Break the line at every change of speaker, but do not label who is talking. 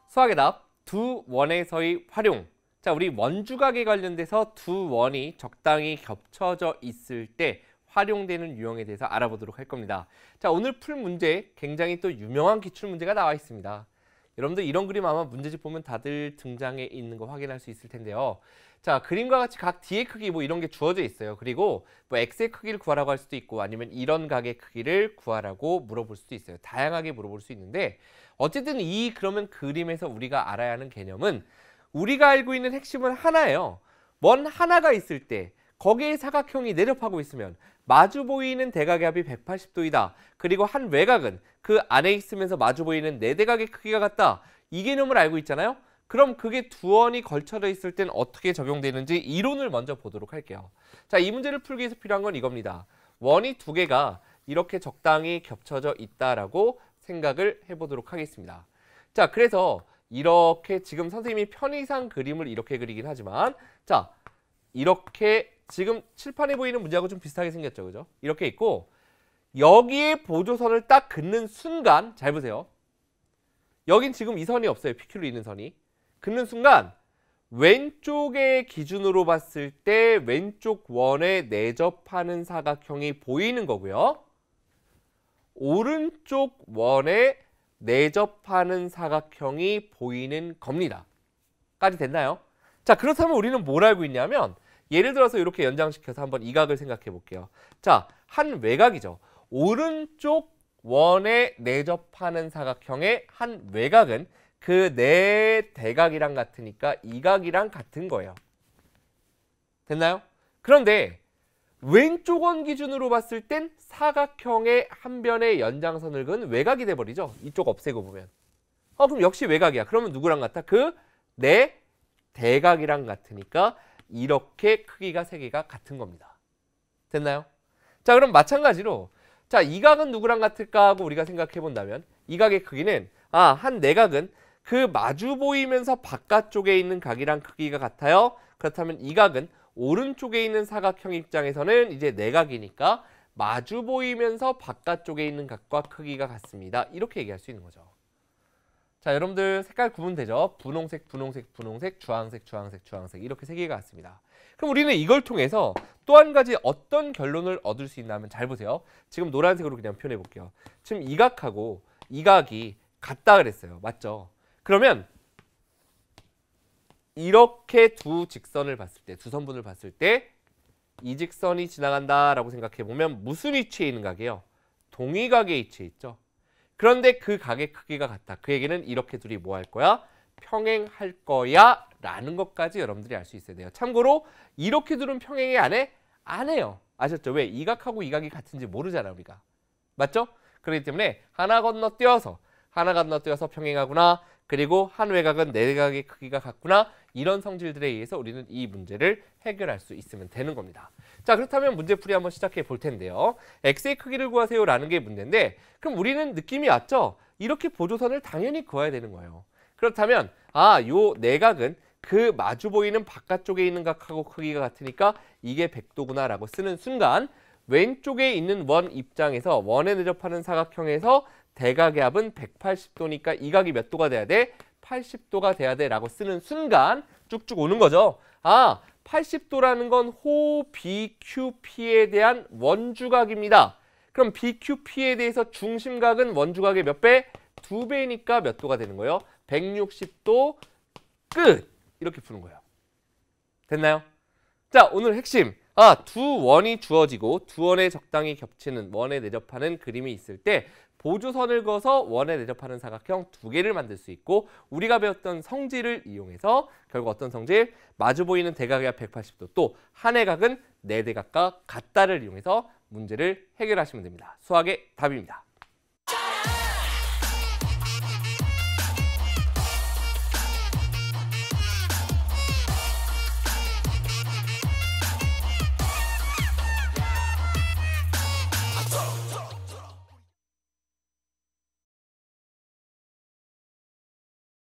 수학의 답, 두 원에서의 활용. 자, 우리 원주각에 관련돼서 두 원이 적당히 겹쳐져 있을 때 활용되는 유형에 대해서 알아보도록 할 겁니다. 자, 오늘 풀 문제 굉장히 또 유명한 기출 문제가 나와 있습니다. 여러분들 이런 그림 아마 문제집 보면 다들 등장해 있는 거 확인할 수 있을 텐데요. 자, 그림과 같이 각 D의 크기 뭐 이런 게 주어져 있어요. 그리고 뭐 X의 크기를 구하라고 할 수도 있고 아니면 이런 각의 크기를 구하라고 물어볼 수도 있어요. 다양하게 물어볼 수 있는데 어쨌든 그러면 그림에서 우리가 알아야 하는 개념은 우리가 알고 있는 핵심은 하나예요. 원 하나가 있을 때 거기에 사각형이 내접하고 있으면 마주 보이는 대각의 합이 180도이다. 그리고 한 외곽은 그 안에 있으면서 마주 보이는 네 대각의 크기가 같다. 이 개념을 알고 있잖아요. 그럼 그게 두 원이 걸쳐져 있을 땐 어떻게 적용되는지 이론을 먼저 보도록 할게요. 자, 이 문제를 풀기 위해서 필요한 건 이겁니다. 원이 두 개가 이렇게 적당히 겹쳐져 있다라고 생각을 해보도록 하겠습니다. 자, 그래서 이렇게 지금 선생님이 편의상 그림을 이렇게 그리긴 하지만 자, 이렇게 지금 칠판에 보이는 문제하고 좀 비슷하게 생겼죠, 그죠? 이렇게 있고 여기에 보조선을 딱 긋는 순간 잘 보세요. 여긴 지금 이 선이 없어요. PQ로 있는 선이. 긋는 순간 왼쪽의 기준으로 봤을 때 왼쪽 원에 내접하는 사각형이 보이는 거고요. 오른쪽 원에 내접하는 사각형이 보이는 겁니다. 까지 됐나요? 자, 그렇다면 우리는 뭘 알고 있냐면 예를 들어서 이렇게 연장시켜서 한번 이 각을 생각해 볼게요. 자, 한 외곽이죠. 오른쪽 원에 내접하는 사각형의 한 외곽은 그 네 대각이랑 같으니까 이 각이랑 같은 거예요. 됐나요? 그런데 왼쪽 원 기준으로 봤을 땐 사각형의 한 변의 연장선을 그은 외곽이 돼버리죠. 이쪽 없애고 보면. 그럼 역시 외곽이야. 그러면 누구랑 같아? 그 네 대각이랑 같으니까 이렇게 크기가 세 개가 같은 겁니다. 됐나요? 자, 그럼 마찬가지로 자, 이 각은 누구랑 같을까 하고 우리가 생각해 본다면 이 각의 크기는 한 내각은 그 마주 보이면서 바깥쪽에 있는 각이랑 크기가 같아요. 그렇다면 이 각은 오른쪽에 있는 사각형 입장에서는 이제 내각이니까 마주 보이면서 바깥쪽에 있는 각과 크기가 같습니다. 이렇게 얘기할 수 있는 거죠. 자, 여러분들 색깔 구분 되죠? 분홍색, 분홍색, 분홍색, 주황색, 주황색, 주황색 이렇게 세 개가 같습니다. 그럼 우리는 이걸 통해서 또 한 가지 어떤 결론을 얻을 수 있나 하면 잘 보세요. 지금 노란색으로 그냥 표현해 볼게요. 지금 이 각하고 이 각이 같다 그랬어요. 맞죠? 그러면 이렇게 두 직선을 봤을 때, 두 선분을 봤을 때 이 직선이 지나간다라고 생각해 보면 무슨 위치에 있는 각이에요? 동위각에 위치해 있죠. 그런데 그 각의 크기가 같다. 그 얘기는 이렇게 둘이 뭐 할 거야? 평행할 거야 라는 것까지 여러분들이 알 수 있어야 돼요. 참고로 이렇게 둘은 평행이 안 해? 안 해요. 아셨죠? 왜? 이 각하고 이 각이 같은지 모르잖아 우리가. 맞죠? 그렇기 때문에 하나 건너뛰어서 평행하구나. 그리고 한 외곽은 네 외곽의 크기가 같구나. 이런 성질들에 의해서 우리는 이 문제를 해결할 수 있으면 되는 겁니다. 자, 그렇다면 문제풀이 한번 시작해 볼 텐데요. x의 크기를 구하세요 라는 게 문제인데 그럼 우리는 느낌이 왔죠? 이렇게 보조선을 당연히 그어야 되는 거예요. 그렇다면 요 내각은 그 마주 보이는 바깥쪽에 있는 각하고 크기가 같으니까 이게 100도구나 라고 쓰는 순간 왼쪽에 있는 원 입장에서 원에 내접하는 사각형에서 대각의 합은 180도니까 이 각이 몇 도가 돼야 돼? 80도가 돼야 돼 라고 쓰는 순간 쭉쭉 오는 거죠. 80도라는 건 호 BQP에 대한 원주각입니다. 그럼 BQP에 대해서 중심각은 원주각의 몇 배? 2배니까 몇 도가 되는 거예요? 160도 끝! 이렇게 푸는 거예요. 됐나요? 자, 오늘 핵심. 두 원이 주어지고 두 원에 적당히 겹치는 원에 내접하는 그림이 있을 때 보조선을 그어서 원에 내접하는 사각형 두 개를 만들 수 있고 우리가 배웠던 성질을 이용해서 결국 어떤 성질? 마주 보이는 대각의 합 180도 또 한 외곽은 네 대각과 같다를 이용해서 문제를 해결하시면 됩니다. 수학의 답입니다.